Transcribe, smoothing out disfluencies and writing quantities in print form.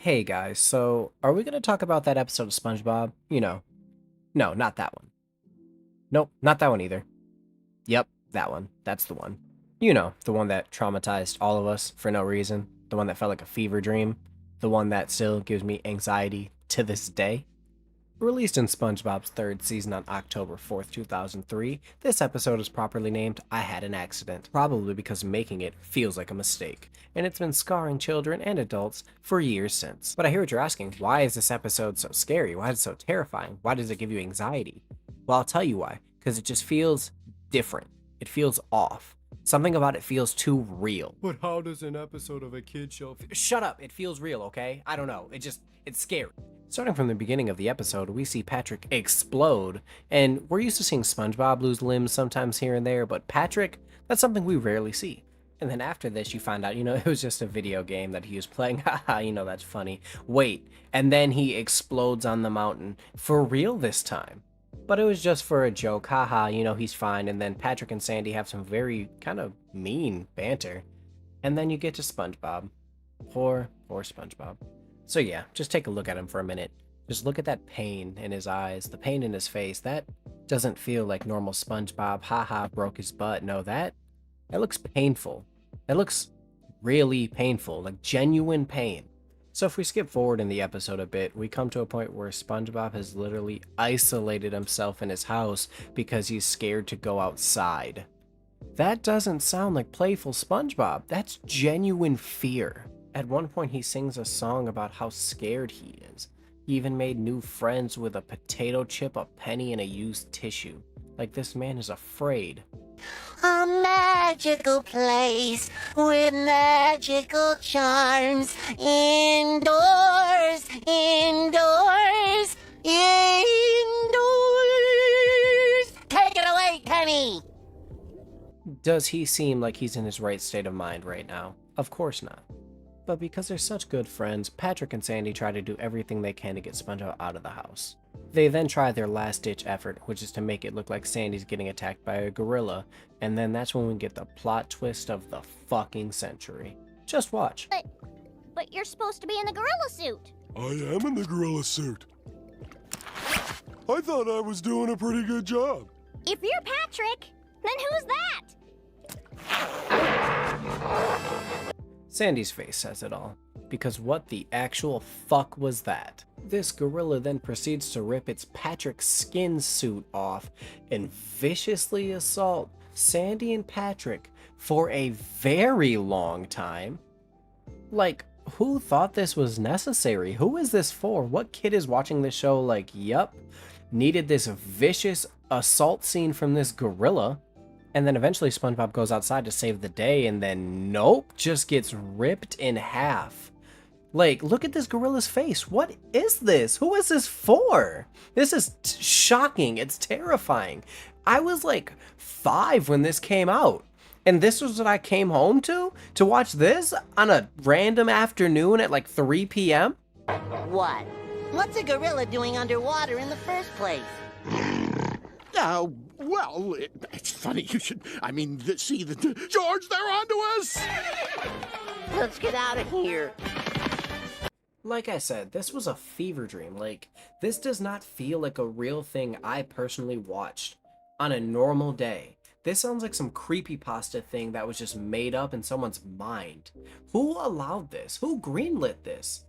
Hey guys, so are we going to talk about that episode of SpongeBob? No, not that one. Nope, not that one either. Yep, that one. That's the one. The one that traumatized all of us for no reason. The one that felt like a fever dream. The one that still gives me anxiety to this day. Released in SpongeBob's third season on October 4th, 2003, this episode is properly named I Had an Accident, probably because making it feels like a mistake, and it's been scarring children and adults for years since. But I hear what you're asking, why is this episode so scary? Why is it so terrifying? Why does it give you anxiety? Well, I'll tell you why, because it just feels different. It feels off. Something about it feels too real. But how does an episode of a kid show Shut up, it feels real, okay? I don't know, it's scary. Starting from the beginning of the episode, we see Patrick explode, and we're used to seeing SpongeBob lose limbs sometimes here and there, but Patrick, that's something we rarely see. And then after this, you find out, it was just a video game that he was playing, haha, that's funny. Wait, and then he explodes on the mountain, for real this time. But it was just for a joke, haha, he's fine, and then Patrick and Sandy have some very kind of mean banter. And then you get to SpongeBob. Poor SpongeBob. So yeah, just take a look at him for a minute. Just look at that pain in his eyes, the pain in his face. That doesn't feel like normal SpongeBob, haha, broke his butt. No, that looks painful. That looks really painful, like genuine pain. So if we skip forward in the episode a bit, we come to a point where SpongeBob has literally isolated himself in his house because he's scared to go outside. That doesn't sound like playful SpongeBob. That's genuine fear. At one point, he sings a song about how scared he is. He even made new friends with a potato chip, a penny, and a used tissue. Like this man is afraid. A magical place with magical charms. Indoors, indoors, indoors. Take it away, Penny! Does he seem like he's in his right state of mind right now? Of course not. But because they're such good friends, Patrick and Sandy try to do everything they can to get SpongeBob out of the house. They then try their last-ditch effort, which is to make it look like Sandy's getting attacked by a gorilla, and then that's when we get the plot twist of the fucking century. Just watch. But you're supposed to be in the gorilla suit. I am in the gorilla suit. I thought I was doing a pretty good job. If you're Patrick, then who's that? Sandy's face says it all, because what the actual fuck was that? This gorilla then proceeds to rip its Patrick skin suit off and viciously assault Sandy and Patrick for a very long time. Like, who thought this was necessary? Who is this for? What kid is watching this show like, yup, needed this vicious assault scene from this gorilla? And then eventually SpongeBob goes outside to save the day, and then nope, just gets ripped in half. Like, look at this gorilla's face. What is this? Who is this for? This is shocking. It's terrifying. I was like 5 when this came out. And this was what I came home to watch this on a random afternoon at like 3 p.m.? What? What's a gorilla doing underwater in the first place? Well, it's funny you should, see, George, they're onto us! Let's get out of here. Like I said, this was a fever dream. Like, this does not feel like a real thing I personally watched on a normal day. This sounds like some creepypasta thing that was just made up in someone's mind. Who allowed this? Who greenlit this?